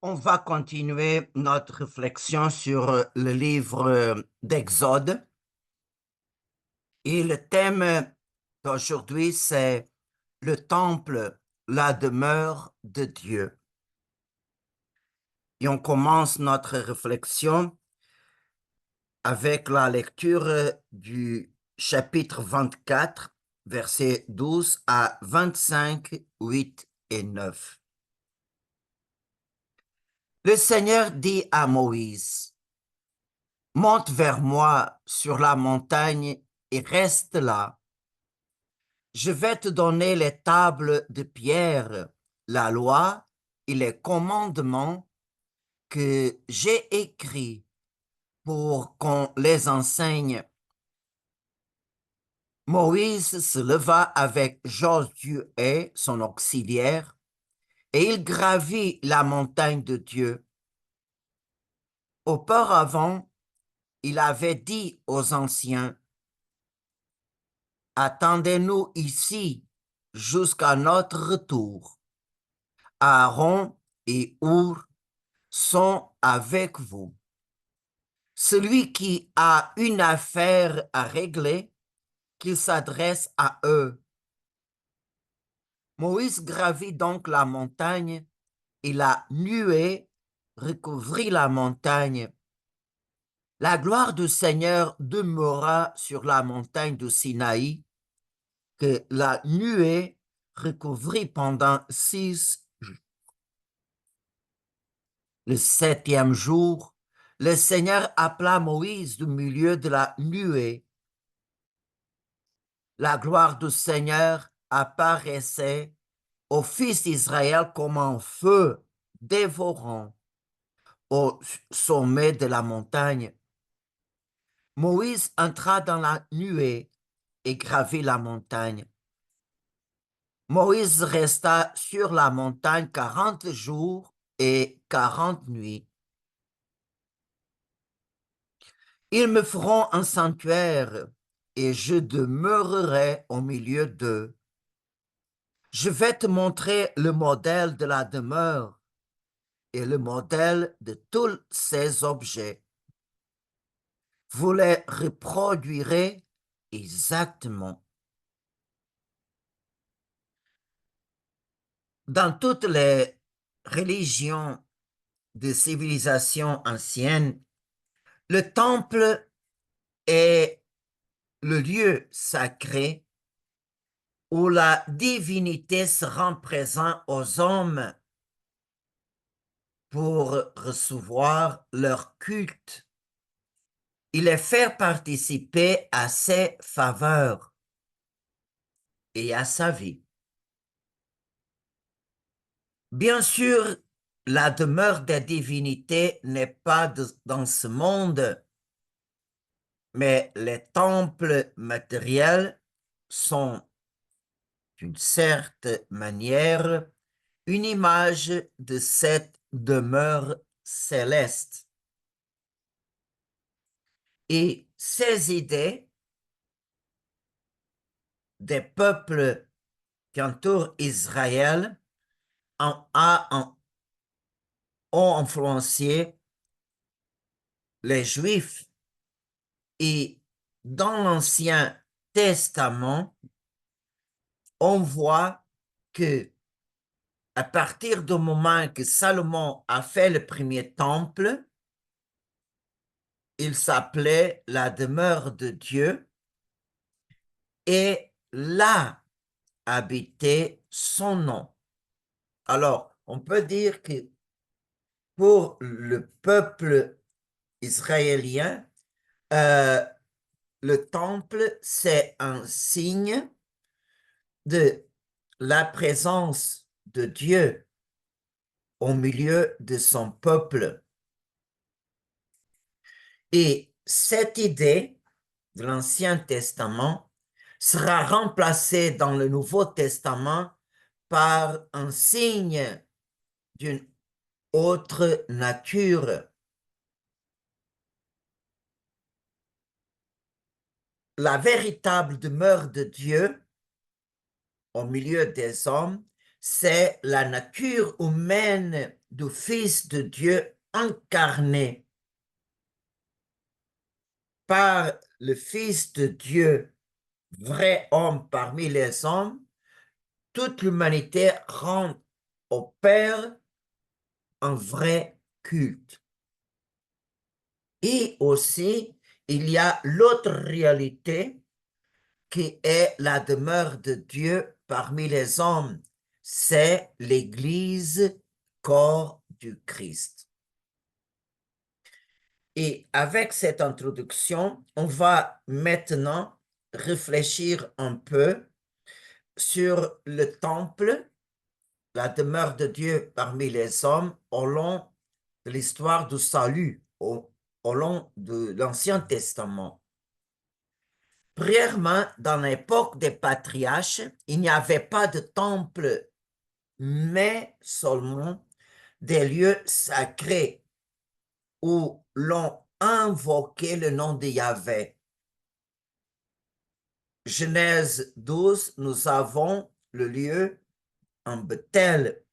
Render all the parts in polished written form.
On va continuer notre réflexion sur le livre d'Exode. Et le thème d'aujourd'hui, c'est le temple, la demeure de Dieu. Et on commence notre réflexion avec la lecture du chapitre 24, versets 12 à 25, 8 et 9. Le Seigneur dit à Moïse: monte vers moi sur la montagne et reste là. Je vais te donner les tables de pierre, la loi et les commandements que j'ai écrits pour qu'on les enseigne. Moïse se leva avec Josué, son auxiliaire, et il gravit la montagne de Dieu. Auparavant, il avait dit aux anciens: attendez-nous ici jusqu'à notre retour. Aaron et Hur sont avec vous. Celui qui a une affaire à régler, qu'il s'adresse à eux. Moïse gravit donc la montagne et la nuée recouvrit la montagne. La gloire du Seigneur demeura sur la montagne de Sinaï, que la nuée recouvrit pendant 6 jours. Le 7e jour, le Seigneur appela Moïse du milieu de la nuée. La gloire du Seigneur apparaissait aux fils d'Israël comme un feu dévorant au sommet de la montagne. Moïse entra dans la nuée et gravit la montagne. Moïse resta sur la montagne 40 jours et 40 nuits. Ils me feront un sanctuaire et je demeurerai au milieu d'eux. Je vais te montrer le modèle de la demeure et le modèle de tous ces objets. Vous les reproduirez exactement. Dans toutes les religions de civilisation ancienne, le temple est le lieu sacré où la divinité se rend présente aux hommes pour recevoir leur culte et les faire participer à ses faveurs et à sa vie. Bien sûr, la demeure des divinités n'est pas dans ce monde, mais les temples matériels sont, d'une certaine manière, une image de cette demeure céleste. Et ces idées des peuples qui entourent Israël ont influencé les Juifs. Et dans l'Ancien Testament, on voit que à partir du moment que Salomon a fait le premier temple, il s'appelait la demeure de Dieu et là habitait son nom. Alors, on peut dire que pour le peuple israélien, euh, le temple, c'est un signe de la présence de Dieu au milieu de son peuple. Et cette idée de l'Ancien Testament sera remplacée dans le Nouveau Testament par un signe d'une autre nature. La véritable demeure de Dieu au milieu des hommes, c'est la nature humaine du Fils de Dieu incarné par le Fils de Dieu, vrai homme parmi les hommes, toute l'humanité rend au Père un vrai culte. Et aussi, il y a l'autre réalité qui est la demeure de Dieu parmi les hommes. C'est l'Église, corps du Christ. Et avec cette introduction, on va maintenant réfléchir un peu sur le temple, la demeure de Dieu parmi les hommes au long de l'histoire du salut, au long de l'Ancien Testament. Premièrement, dans l'époque des patriarches, il n'y avait pas de temple, mais seulement des lieux sacrés où l'on invoquait le nom de Yahvé. Genèse 12, nous avons le lieu en Bethel.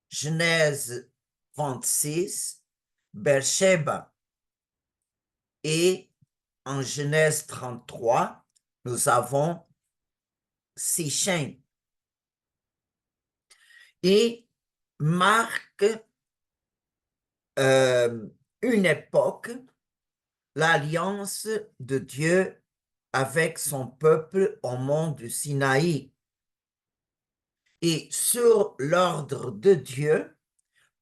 Genèse 26, Beersheba. Et en Genèse 33, nous avons Sichem. Et marque une époque, l'alliance de Dieu avec son peuple au mont du Sinaï. Et sur l'ordre de Dieu,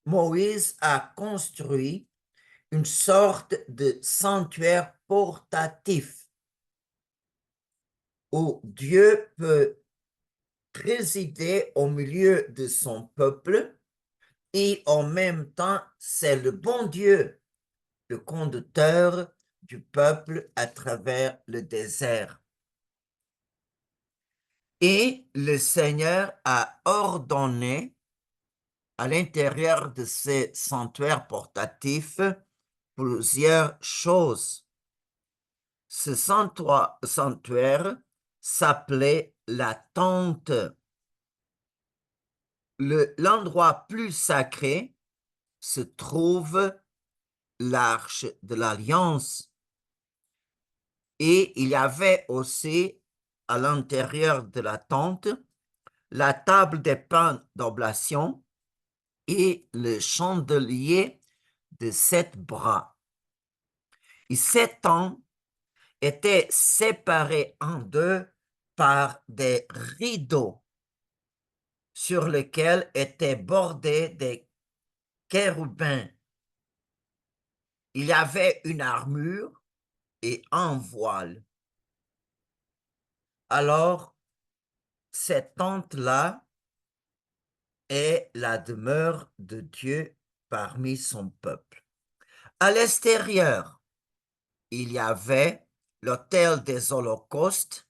Moïse a construit une sorte de sanctuaire portatif où Dieu peut résider au milieu de son peuple et en même temps, c'est le bon Dieu, le conducteur du peuple à travers le désert. Et le Seigneur a ordonné à l'intérieur de ces sanctuaires portatifs plusieurs choses. Ce sanctuaire s'appelait la tente. L'endroit plus sacré se trouve l'arche de l'Alliance. Et il y avait aussi à l'intérieur de la tente la table des pains d'oblation et le chandelier de 7 bras. Et ces tentes étaient séparés en deux par des rideaux sur lesquels étaient bordés des chérubins. Il y avait une armure et un voile. Alors, cette tente-là est la demeure de Dieu parmi son peuple. À l'extérieur, il y avait l'autel des holocaustes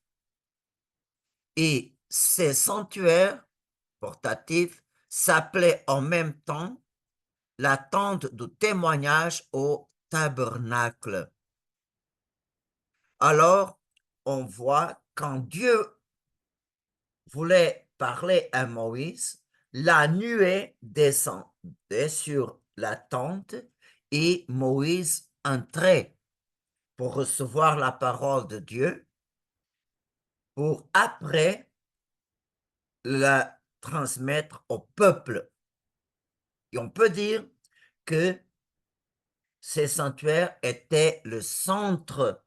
et ces sanctuaires portatifs s'appelaient en même temps la tente du témoignage au tabernacle. Alors, on voit quand Dieu voulait parler à Moïse, la nuée descendait sur la tente et Moïse entrait pour recevoir la parole de Dieu, pour après la transmettre au peuple. Et on peut dire que ces sanctuaires étaient le centre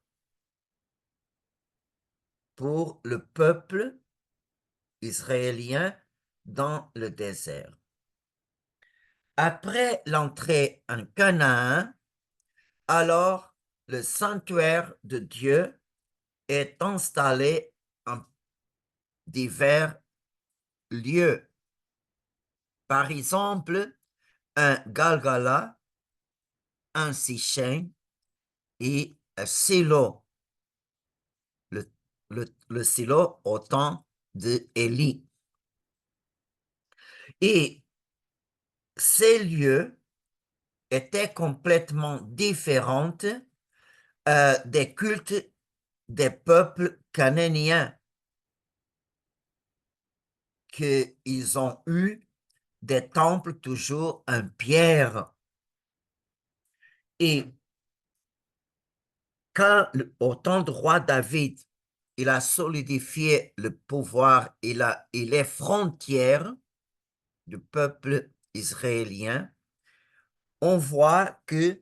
pour le peuple israélien dans le désert. Après l'entrée en Canaan, alors le sanctuaire de Dieu est installé en divers lieux. Par exemple, un Galgala, un Sichem et un Silo, le Silo au temps d'Élie. Et ces lieux étaient complètement différents des cultes des peuples cananéens qu'ils ont eu des temples toujours en pierre. Et quand, au temps du roi David, il a solidifié le pouvoir et les frontières du peuple israélien, on voit que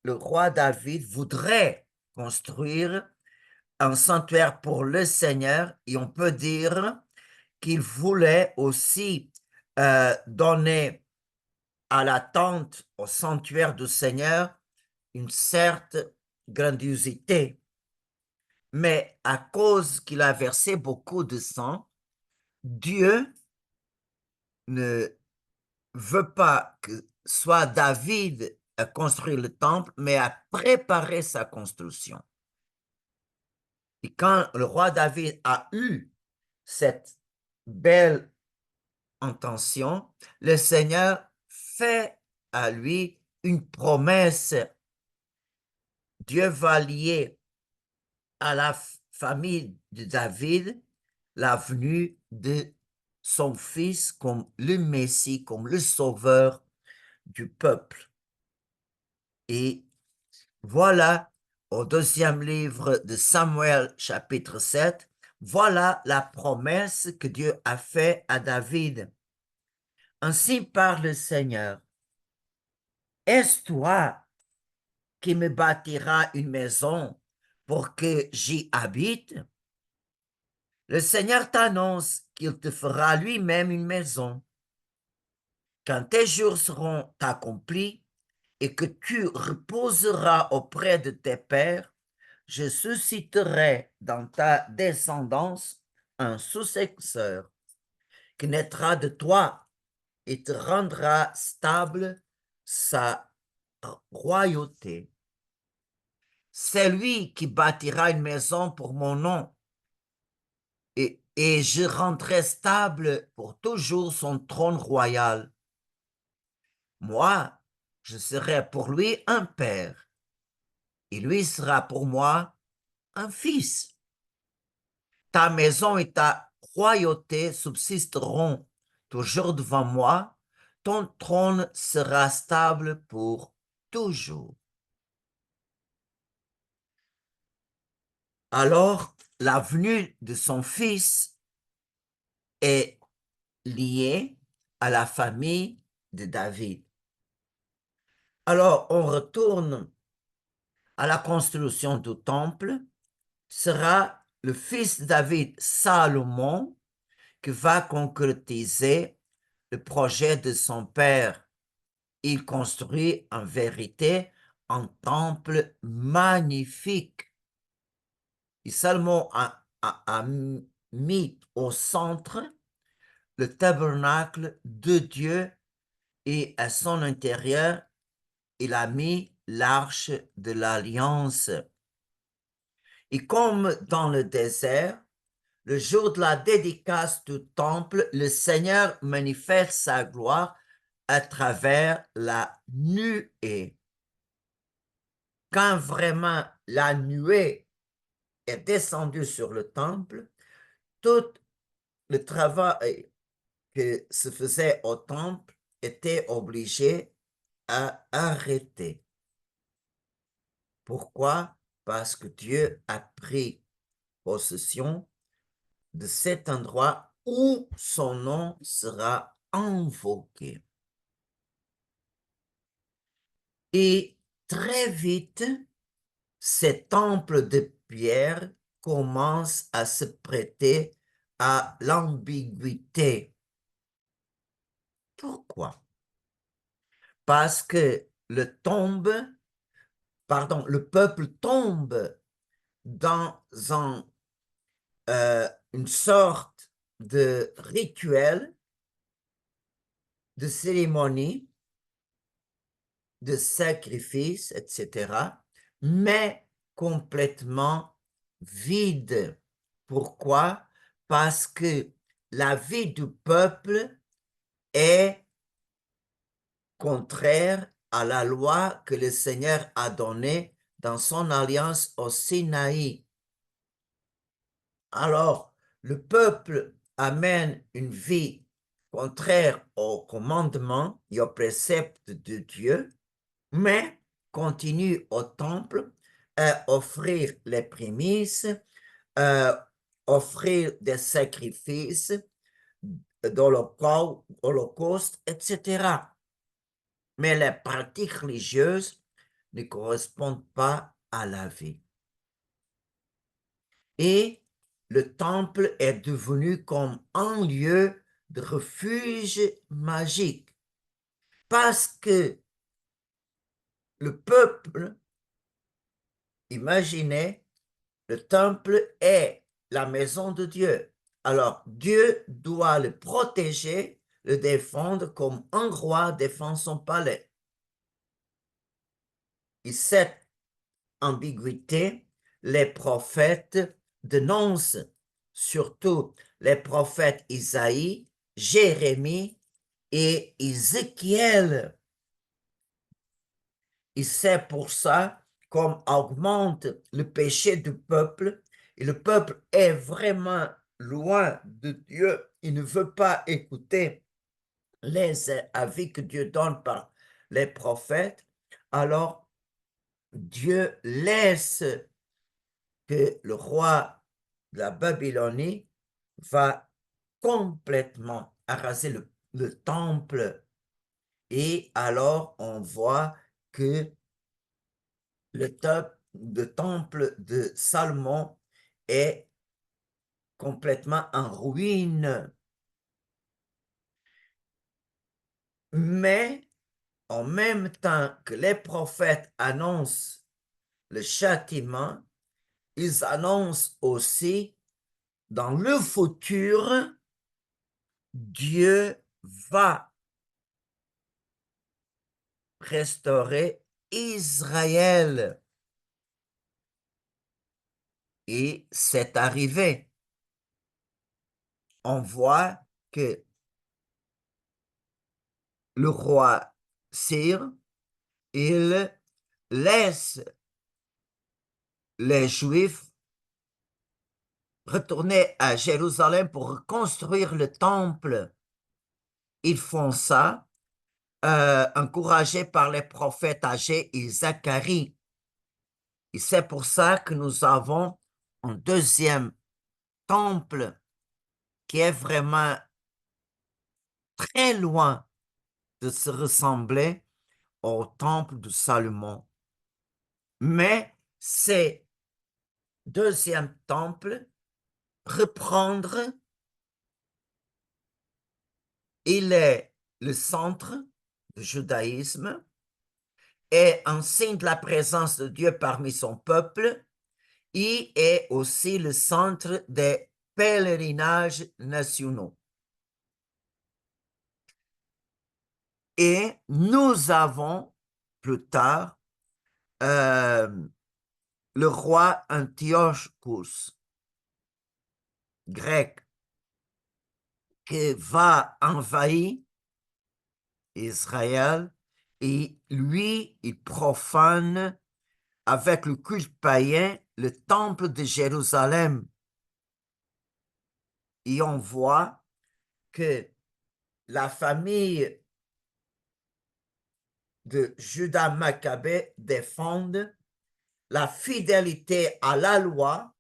le roi David voudrait construire un sanctuaire pour le Seigneur et on peut dire qu'il voulait aussi donner à la tente, au sanctuaire du Seigneur, une certaine grandiosité. Mais à cause qu'il a versé beaucoup de sang, Dieu ne veut pas que soit David à construire le temple, mais à préparer sa construction. Et quand le roi David a eu cette belle intention, le Seigneur fait à lui une promesse. Dieu va lier à la famille de David la venue de son fils comme le Messie, comme le sauveur du peuple. Et voilà, au deuxième livre de Samuel, chapitre 7, voilà la promesse que Dieu a faite à David. Ainsi parle le Seigneur. Est-ce toi qui me bâtiras une maison pour que j'y habite? Le Seigneur t'annonce qu'il te fera lui-même une maison. Quand tes jours seront accomplis et que tu reposeras auprès de tes pères, je susciterai dans ta descendance un successeur qui naîtra de toi et te rendra stable sa royauté. C'est lui qui bâtira une maison pour mon nom et je rendrai stable pour toujours son trône royal. Moi, je serai pour lui un père et lui sera pour moi un fils. Ta maison et ta royauté subsisteront toujours devant moi. Ton trône sera stable pour toujours. Alors, la venue de son fils est liée à la famille de David. Alors, on retourne à la construction du temple. Sera le fils de David, Salomon, qui va concrétiser le projet de son père. Il construit en vérité un temple magnifique. Et Salomon a mis au centre le tabernacle de Dieu et à son intérieur, il a mis l'arche de l'alliance. Et comme dans le désert, le jour de la dédicace du temple, le Seigneur manifeste sa gloire à travers la nuée. Quand vraiment la nuée est descendue sur le temple, tout le travail que se faisait au temple était obligé à arrêter. Pourquoi? Parce que Dieu a pris possession de cet endroit où son nom sera invoqué. Et très vite, ces temples de pierre commencent à se prêter à l'ambiguïté. Pourquoi? Parce que le peuple tombe dans une sorte de rituel, de cérémonie, de sacrifice, etc., mais complètement vide. Pourquoi? Parce que la vie du peuple est contraire à la loi que le Seigneur a donnée dans son alliance au Sinaï. Alors, le peuple amène une vie contraire aux commandements et aux préceptes de Dieu, mais continue au temple à offrir les prémices, à offrir des sacrifices d'holocauste, etc. Mais les pratiques religieuses ne correspondent pas à la vie. Et le temple est devenu comme un lieu de refuge magique parce que le peuple imaginait le temple est la maison de Dieu. Alors Dieu doit le protéger, le défendre comme un roi défend son palais. Et cette ambiguïté, les prophètes dénoncent, surtout les prophètes Isaïe, Jérémie et Ézéchiel. Et c'est pour ça qu'on augmente le péché du peuple, et le peuple est vraiment loin de Dieu. Il ne veut pas écouter les avis que Dieu donne par les prophètes. Alors, Dieu laisse que le roi de la Babylonie va complètement araser le temple. Et alors, on voit que le temple de Salomon est complètement en ruine. Mais en même temps que les prophètes annoncent le châtiment, ils annoncent aussi dans le futur, Dieu va restaurer Israël. Et c'est arrivé. On voit que le roi Cyr, il laisse les Juifs retourner à Jérusalem pour reconstruire le temple. Ils font ça, encouragés par les prophètes âgés et Zacharie. Et c'est pour ça que nous avons un deuxième temple qui est vraiment très loin de se ressembler au temple de Salomon. Mais ces deuxième temple reprendre, il est le centre du judaïsme, est un signe de la présence de Dieu parmi son peuple, et est aussi le centre des pèlerinages nationaux. Et nous avons plus tard le roi Antiochus, grec, qui va envahir Israël et lui, il profane avec le culte païen le temple de Jérusalem. Et on voit que la famille de Judas Maccabée défendent la fidélité à la loi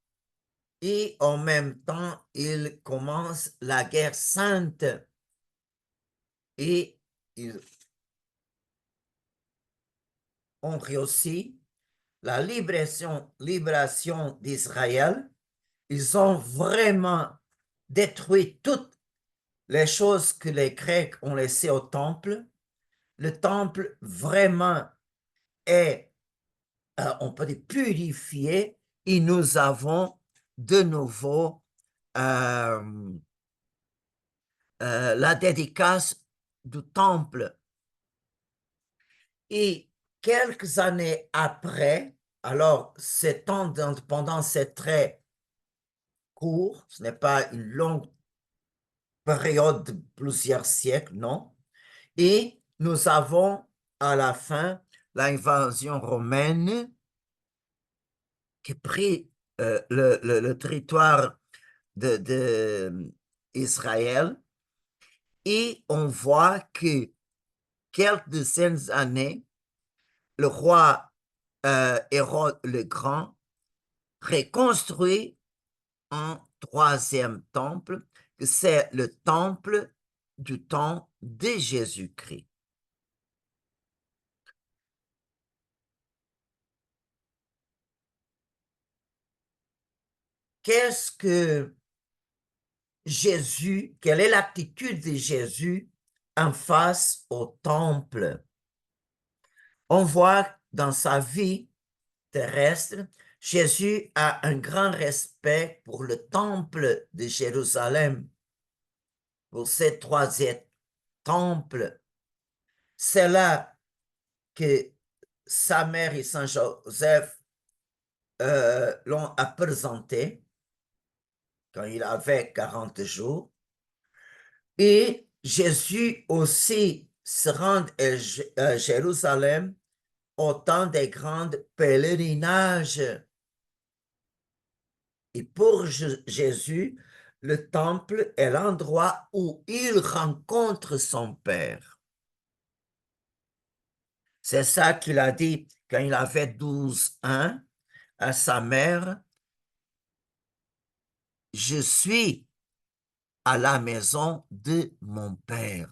et en même temps, ils commencent la guerre sainte et ils ont réussi la libération d'Israël. Ils ont vraiment détruit toutes les choses que les Grecs ont laissées au temple. Le temple vraiment est, on peut dire, purifié et nous avons de nouveau la dédicace du temple. Et quelques années après, alors pendant c'est très court, ce n'est pas une longue période de plusieurs siècles, non. Et nous avons à la fin l'invasion romaine qui prit le territoire d'Israël Et on voit que quelques dizaines d'années, le roi Hérode le Grand reconstruit un troisième temple, que c'est le temple du temps de Jésus-Christ. Qu'est-ce que Jésus, quelle est l'attitude de Jésus en face au temple? On voit dans sa vie terrestre, Jésus a un grand respect pour le temple de Jérusalem, pour ce troisième temple. C'est là que sa mère et Saint Joseph l'ont présenté quand il avait 40 jours. Et Jésus aussi se rend à Jérusalem au temps des grands pèlerinages. Et pour Jésus, le temple est l'endroit où il rencontre son Père. C'est ça qu'il a dit quand il avait 12 ans à sa mère. Je suis à la maison de mon Père.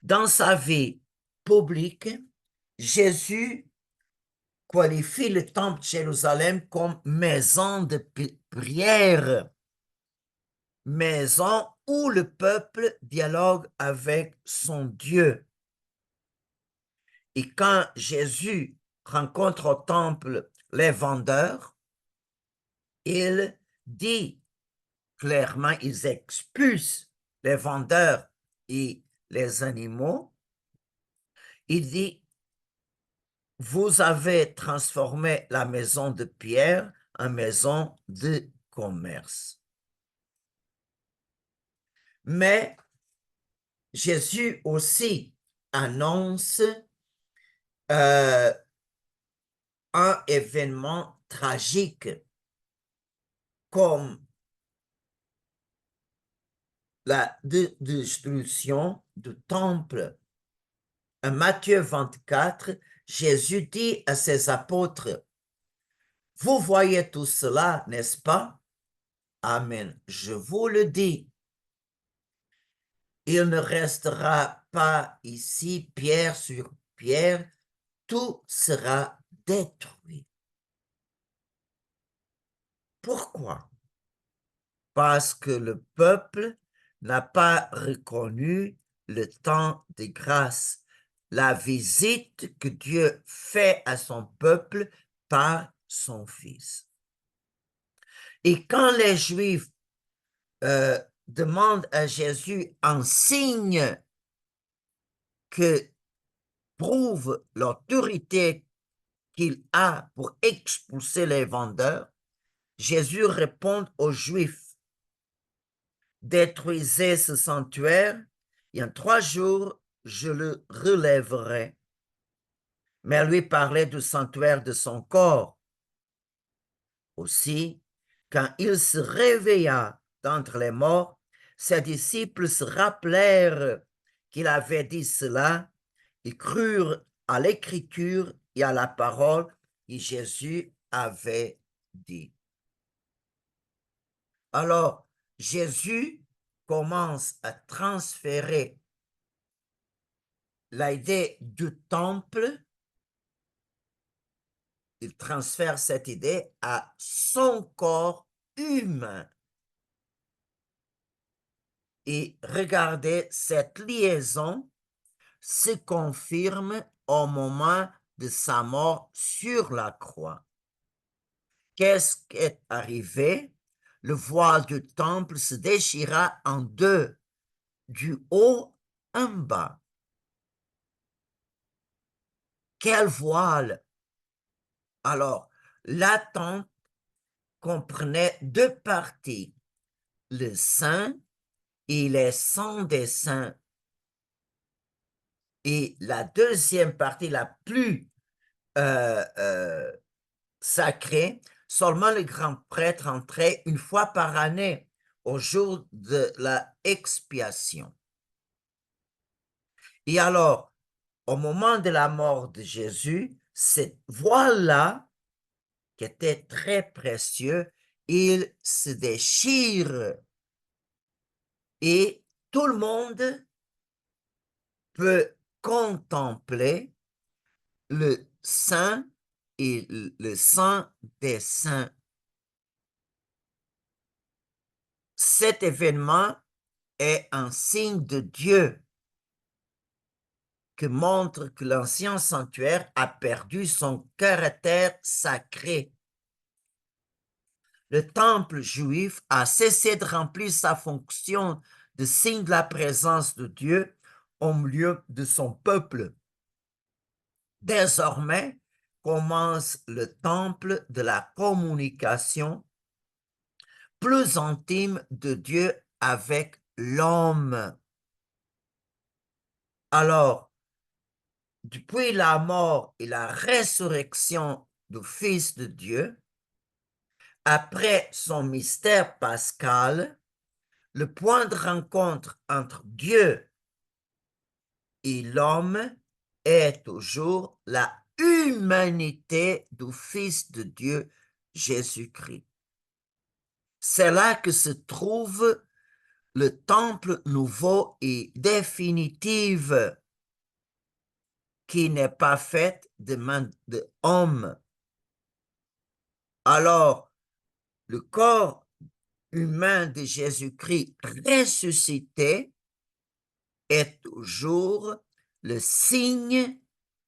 Dans sa vie publique, Jésus qualifie le temple de Jérusalem comme maison de prière, maison où le peuple dialogue avec son Dieu. Et quand Jésus rencontre au temple les vendeurs, il dit clairement, ils expulsent les vendeurs et les animaux. Il dit, vous avez transformé la maison de Pierre en maison de commerce. Mais Jésus aussi annonce un événement tragique comme la destruction du temple. En Matthieu 24, Jésus dit à ses apôtres, vous voyez tout cela, n'est-ce pas? Amen. Je vous le dis. Il ne restera pas ici pierre sur pierre, tout sera détruit. Pourquoi? Parce que le peuple n'a pas reconnu le temps de grâce, la visite que Dieu fait à son peuple par son Fils. Et quand les Juifs demandent à Jésus un signe que prouve l'autorité qu'il a pour expulser les vendeurs, Jésus répond aux Juifs, détruisez ce sanctuaire, et en 3 jours, je le relèverai. Mais lui parlait du sanctuaire de son corps. Aussi, quand il se réveilla d'entre les morts, ses disciples se rappelèrent qu'il avait dit cela. Ils crurent à l'écriture et à la parole que Jésus avait dit. Alors, Jésus commence à transférer l'idée du temple, il transfère cette idée à son corps humain. Et regardez, cette liaison se confirme au moment de sa mort sur la croix. Qu'est-ce qui est arrivé? Le voile du temple se déchira en deux, du haut en bas. Quel voile? Alors, la tente comprenait 2 parties, le saint et les saints des saints. Et la deuxième partie, la plus sacrée, seulement le grand prêtre entrait une fois par année au jour de la expiation. Et alors, au moment de la mort de Jésus, cette voile-là, qui était très précieux, il se déchire et tout le monde peut contempler le Saint et le Saint des Saints. Cet événement est un signe de Dieu qui montre que l'ancien sanctuaire a perdu son caractère sacré. Le temple juif a cessé de remplir sa fonction de signe de la présence de Dieu au milieu de son peuple. Désormais commence le temple de la communication plus intime de Dieu avec l'homme. Alors, depuis la mort et la résurrection du Fils de Dieu, après son mystère pascal, le point de rencontre entre Dieu et l'homme est toujours la humanité du Fils de Dieu, Jésus-Christ. C'est là que se trouve le temple nouveau et définitif qui n'est pas fait de main d'homme. Alors, le corps humain de Jésus-Christ ressuscité est toujours le signe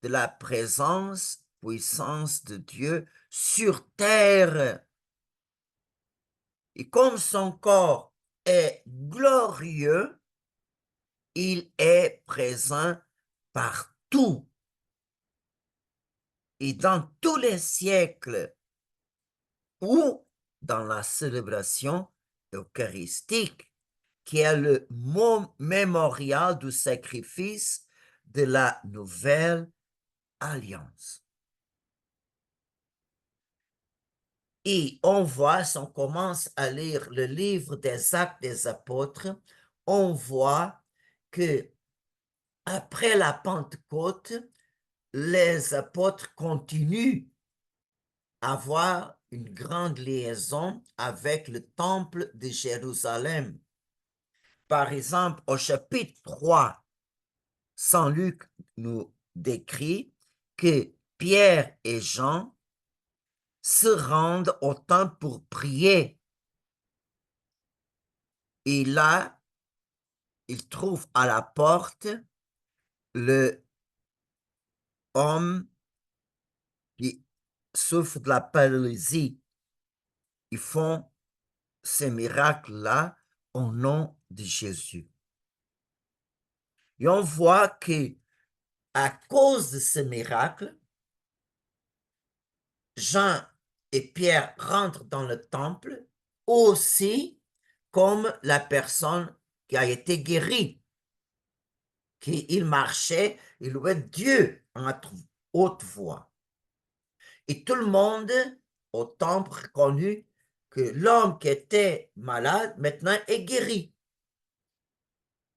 de la présence, puissance de Dieu sur terre. Et comme son corps est glorieux, il est présent partout. Et dans tous les siècles, ou dans la célébration eucharistique, qui est le mémorial du sacrifice de la nouvelle alliance. Et on voit, si on commence à lire le livre des Actes des Apôtres, on voit que après la Pentecôte, les apôtres continuent à avoir une grande liaison avec le temple de Jérusalem. Par exemple, au chapitre 3, Saint Luc nous décrit que Pierre et Jean se rendent au temple pour prier. Et là, ils trouvent à la porte le homme qui souffre de la paralysie. Ils font ces miracles-là au nom de Jésus. Et on voit que à cause de ce miracle, Jean et Pierre rentrent dans le temple aussi comme la personne qui a été guérie, qu'il marchait, il louait Dieu en haute voix. Et tout le monde au temple reconnut que l'homme qui était malade maintenant est guéri.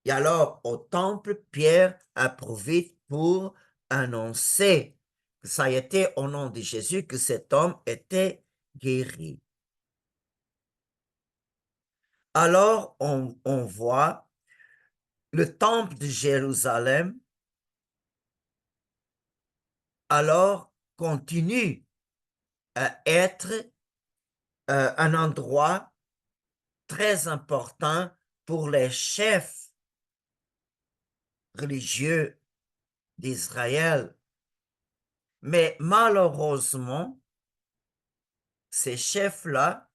Et alors au temple, Pierre a profité pour annoncer que ça a été au nom de Jésus que cet homme était guéri. Alors on voit le temple de Jérusalem alors continue à être un endroit très important pour les chefs religieux d'Israël. Mais malheureusement, ces chefs-là,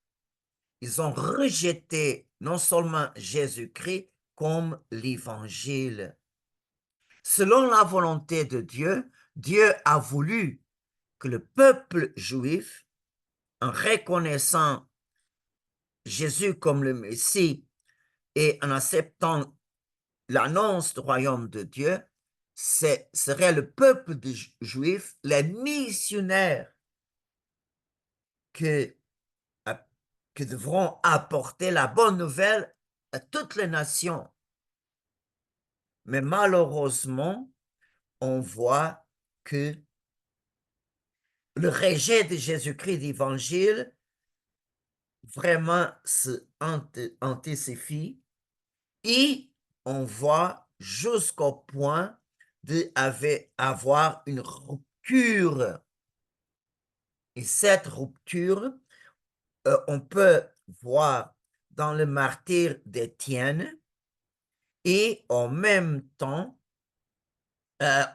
ils ont rejeté non seulement Jésus-Christ comme l'Évangile. Selon la volonté de Dieu, Dieu a voulu que le peuple juif, en reconnaissant Jésus comme le Messie et en acceptant l'annonce du royaume de Dieu, serait le peuple juif, les missionnaires que qui devront apporter la bonne nouvelle à toutes les nations. Mais malheureusement, on voit que le rejet de Jésus-Christ d'évangile vraiment se intensifie et on voit jusqu'au point d'avoir une rupture. Et cette rupture, on peut voir dans le martyre d'Étienne et en même temps,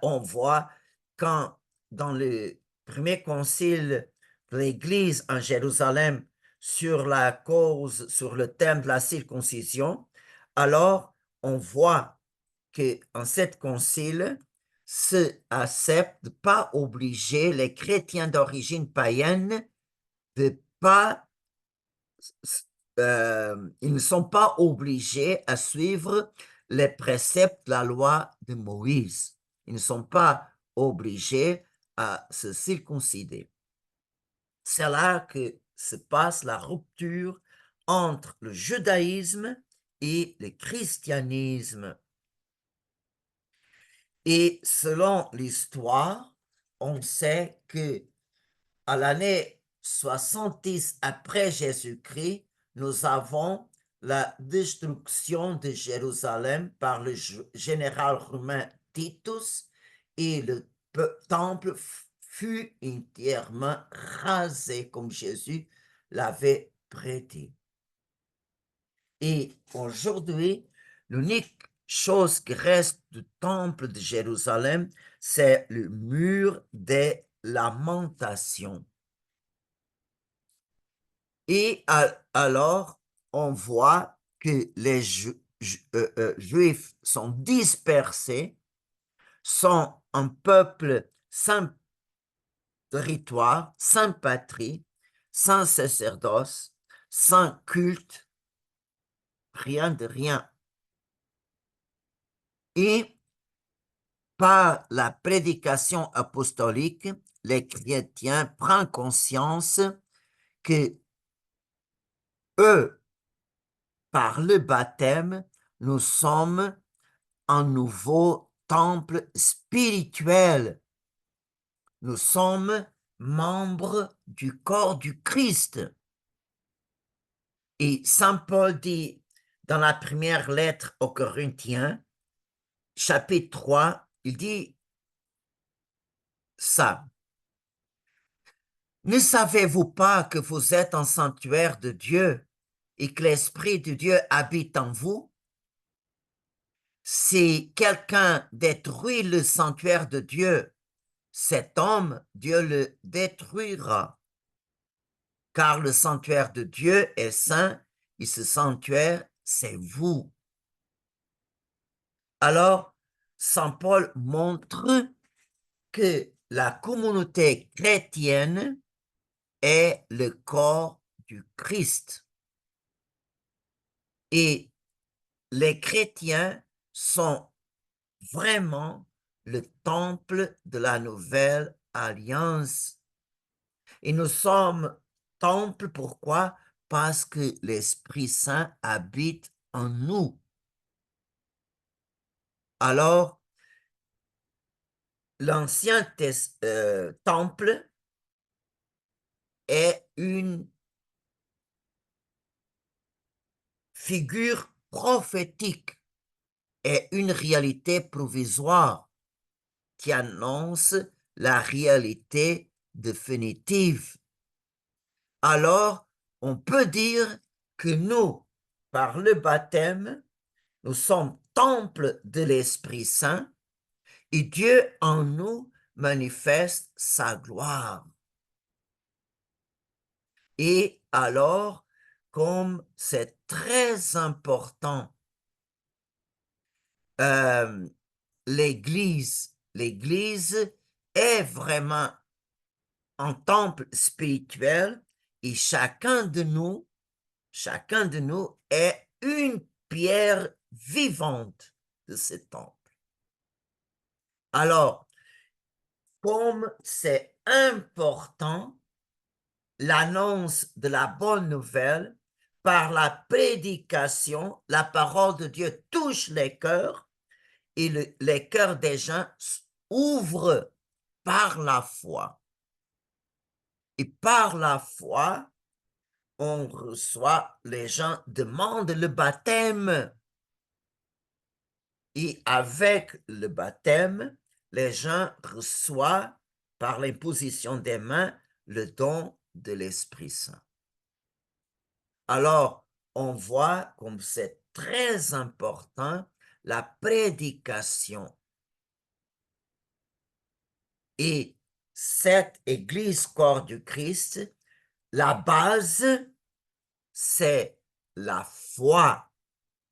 on voit quand dans le premier concile de l'Église en Jérusalem sur la cause, sur le thème de la circoncision, alors on voit que en cette concile, se accepte de pas obliger les chrétiens d'origine païenne de pas, ils ne sont pas obligés à suivre les préceptes de la loi de Moïse. Ils ne sont pas obligés à se circoncider. C'est là que se passe la rupture entre le judaïsme et le christianisme. Et selon l'histoire, on sait que à l'année 70 après Jésus-Christ, nous avons la destruction de Jérusalem par le général romain Titus et le temple fut entièrement rasé comme Jésus l'avait prédit. Et aujourd'hui, l'unique chose qui reste du temple de Jérusalem, c'est le mur des lamentations. Et alors, on voit que les Juifs sont dispersés, sont un peuple sans territoire, sans patrie, sans sacerdoce, sans culte, rien de rien. Et par la prédication apostolique, les chrétiens prennent conscience que eux, par le baptême, nous sommes un nouveau temple spirituel. Nous sommes membres du corps du Christ. Et Saint Paul dit dans la première lettre aux Corinthiens, chapitre 3, il dit ça. Ne savez-vous pas que vous êtes un sanctuaire de Dieu et que l'Esprit de Dieu habite en vous? Si quelqu'un détruit le sanctuaire de Dieu, cet homme, Dieu le détruira. Car le sanctuaire de Dieu est saint et ce sanctuaire, c'est vous. Alors, Saint Paul montre que la communauté chrétienne est le corps du Christ. Et les chrétiens sont vraiment le temple de la nouvelle alliance. Et nous sommes temple, pourquoi? Parce que l'Esprit Saint habite en nous. Alors, l'ancien temple est une figure prophétique et une réalité provisoire qui annonce la réalité définitive. Alors, on peut dire que nous, par le baptême, nous sommes temple de l'Esprit Saint et Dieu en nous manifeste sa gloire. Et alors, comme c'est très important, l'Église est vraiment un temple spirituel et chacun de nous est une pierre vivante de ce temple. Alors, comme c'est important l'annonce de la bonne nouvelle, par la prédication, la parole de Dieu touche les cœurs et les cœurs des gens s'ouvrent par la foi. Et par la foi, on reçoit, les gens demandent le baptême. Et avec le baptême, les gens reçoivent par l'imposition des mains le don de l'Esprit Saint. Alors, on voit comme c'est très important la prédication. Et cette Église corps du Christ, la base, c'est la foi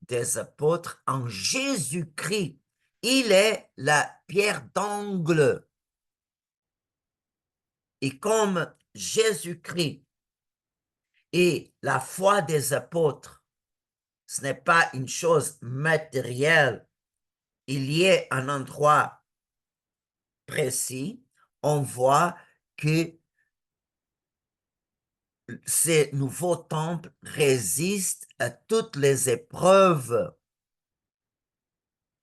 des apôtres en Jésus-Christ. Il est la pierre d'angle. Et comme Jésus-Christ et la foi des apôtres, ce n'est pas une chose matérielle, il y a un endroit précis, on voit que ces nouveaux temples résistent à toutes les épreuves.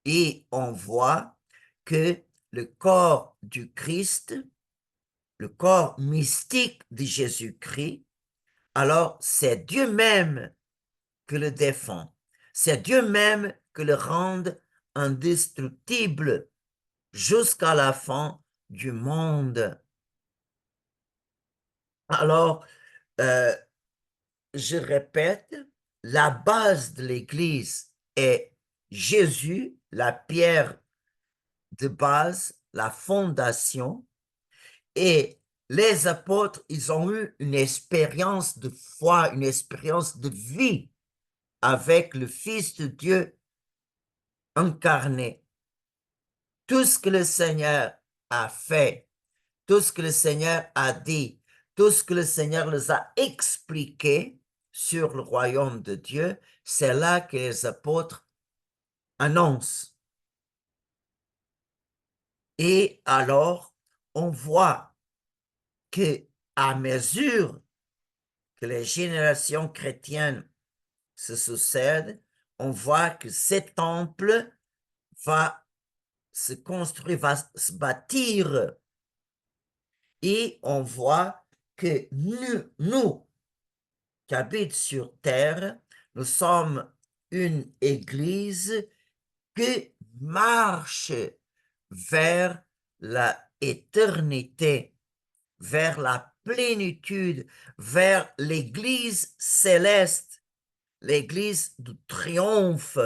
Et on voit que le corps du Christ, le corps mystique de Jésus-Christ, alors c'est Dieu même que le défend. C'est Dieu même que le rend indestructible jusqu'à la fin du monde. Alors, euh, je répète, la base de l'Église est Jésus, la pierre de base, la fondation, et les apôtres, ils ont eu une expérience de foi, une expérience de vie avec le Fils de Dieu incarné. Tout ce que le Seigneur a fait, tout ce que le Seigneur a dit, tout ce que le Seigneur les a expliqué sur le royaume de Dieu, c'est là que les apôtres annoncent. Et alors, on voit que à mesure que les générations chrétiennes se succèdent, on voit que ce temple va se construire, va se bâtir. Et on voit que nous qui habitons sur terre, nous sommes une église qui marche vers la éternité, vers la plénitude, vers l'église céleste, l'église du triomphe.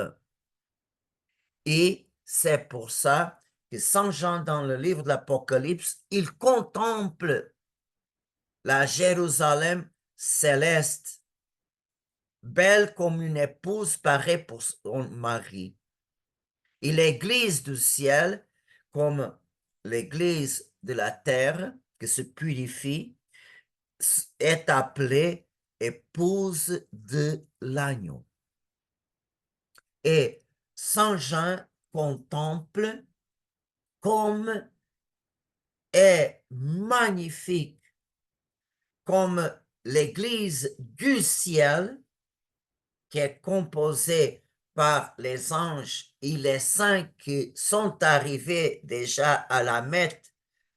Et c'est pour ça que Saint Jean, dans le livre de l'Apocalypse, il contemple la Jérusalem céleste, belle comme une épouse paraît pour son mari. Et l'église du ciel, comme l'église de la terre, qui se purifie, est appelée épouse de l'agneau. Et Saint Jean contemple comme est magnifique, comme l'église du ciel qui est composée par les anges et les saints qui sont arrivés déjà à la Mecque,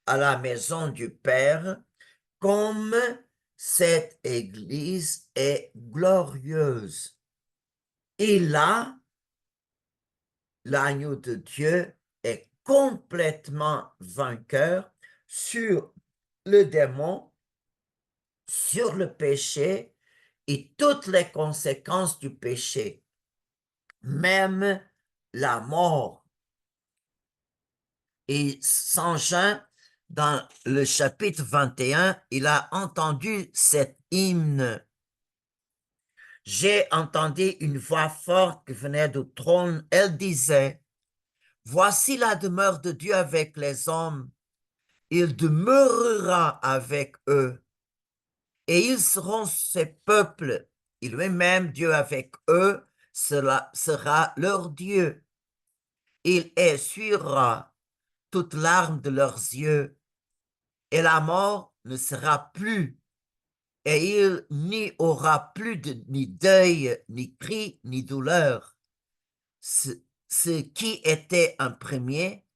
à la maison du Père, comme cette église est glorieuse. Et là, l'agneau de Dieu est complètement vainqueur sur le démon, sur le péché et toutes les conséquences du péché, même la mort. Et Saint Jean, dans le chapitre 21, il a entendu cet hymne. J'ai entendu une voix forte qui venait du trône. Elle disait, voici la demeure de Dieu avec les hommes. Il demeurera avec eux. Et ils seront ses peuples. Et lui-même, Dieu avec eux, cela sera leur Dieu. Il essuiera toute larme de leurs yeux. Et la mort ne sera plus. et il n'y aura plus ni deuil, ni cri, ni douleur. Ce qui était un premier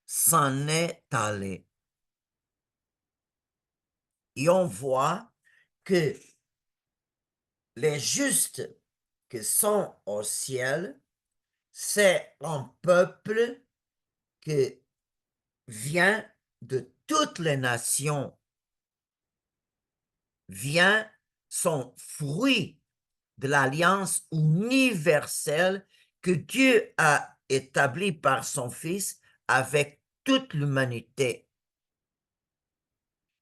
s'en est allé. Et on voit que les justes qui sont au ciel, c'est un peuple qui vient de toutes les nations, vient son fruit de l'alliance universelle que Dieu a établie par son Fils avec toute l'humanité.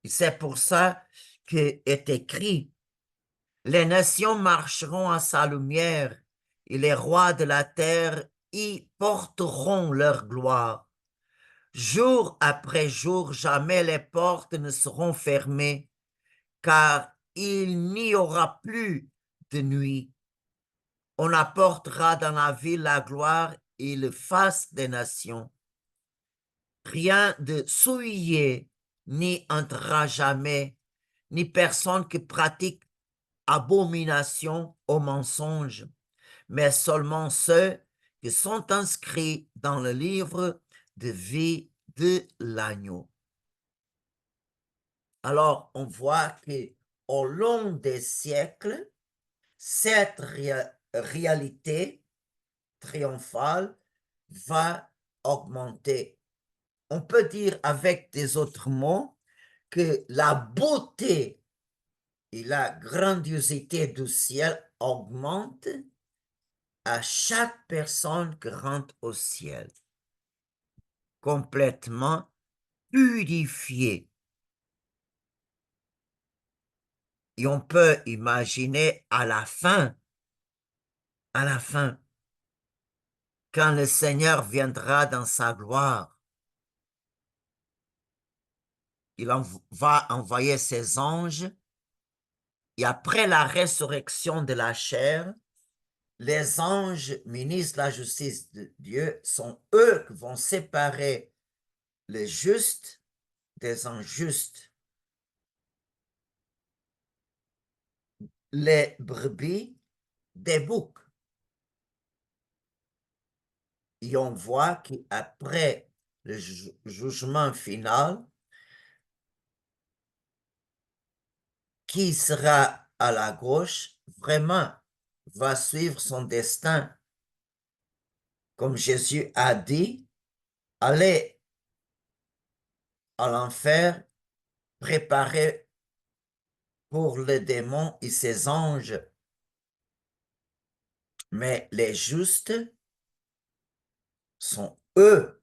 C'est pour ça qu'est écrit, les nations marcheront à sa lumière et les rois de la terre y porteront leur gloire. Jour après jour, jamais les portes ne seront fermées, car il n'y aura plus de nuit. On apportera dans la ville la gloire et le faste des nations. Rien de souillé n'y entrera jamais, ni personne qui pratique abomination au mensonge, mais seulement ceux qui sont inscrits dans le livre de vie de l'agneau. Alors, on voit qu'au long des siècles, cette réalité triomphale va augmenter. On peut dire avec des autres mots que la beauté et la grandiosité du ciel augmentent à chaque personne qui rentre au ciel, complètement purifiée. Et on peut imaginer à la fin, quand le Seigneur viendra dans sa gloire, il va envoyer ses anges, et après la résurrection de la chair, les anges ministres de la justice de Dieu sont eux qui vont séparer les justes des injustes, les brebis des boucs. Et on voit qu'après le jugement final, qui sera à la gauche vraiment va suivre son destin. Comme Jésus a dit, allez à l'enfer, préparé pour le démon et ses anges. Mais les justes sont eux,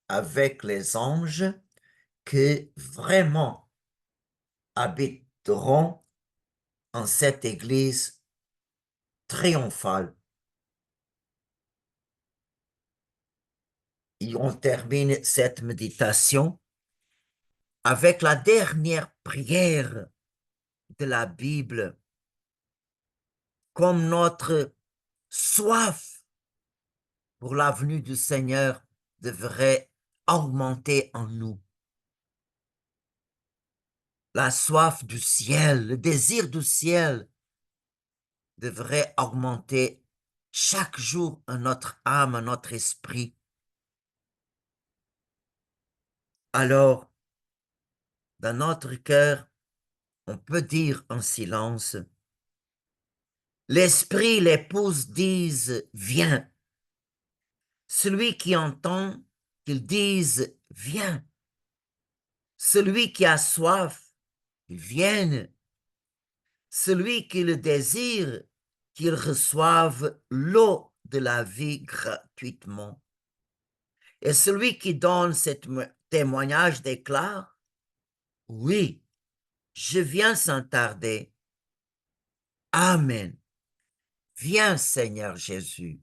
avec les anges, qui vraiment habiteront en cette église triomphale. Et on termine cette méditation avec la dernière prière de la Bible, comme notre soif pour la venue du Seigneur devrait augmenter en nous. La soif du ciel, le désir du ciel devrait augmenter chaque jour en notre âme, en notre esprit. Alors, dans notre cœur, on peut dire en silence, l'esprit, l'épouse disent, viens. Celui qui entend, qu'il dise, viens. Celui qui a soif, qu'il vienne. Celui qui le désire, qu'il reçoive l'eau de la vie gratuitement. Et celui qui donne ce témoignage déclare, oui, je viens sans tarder. Amen. Viens, Seigneur Jésus.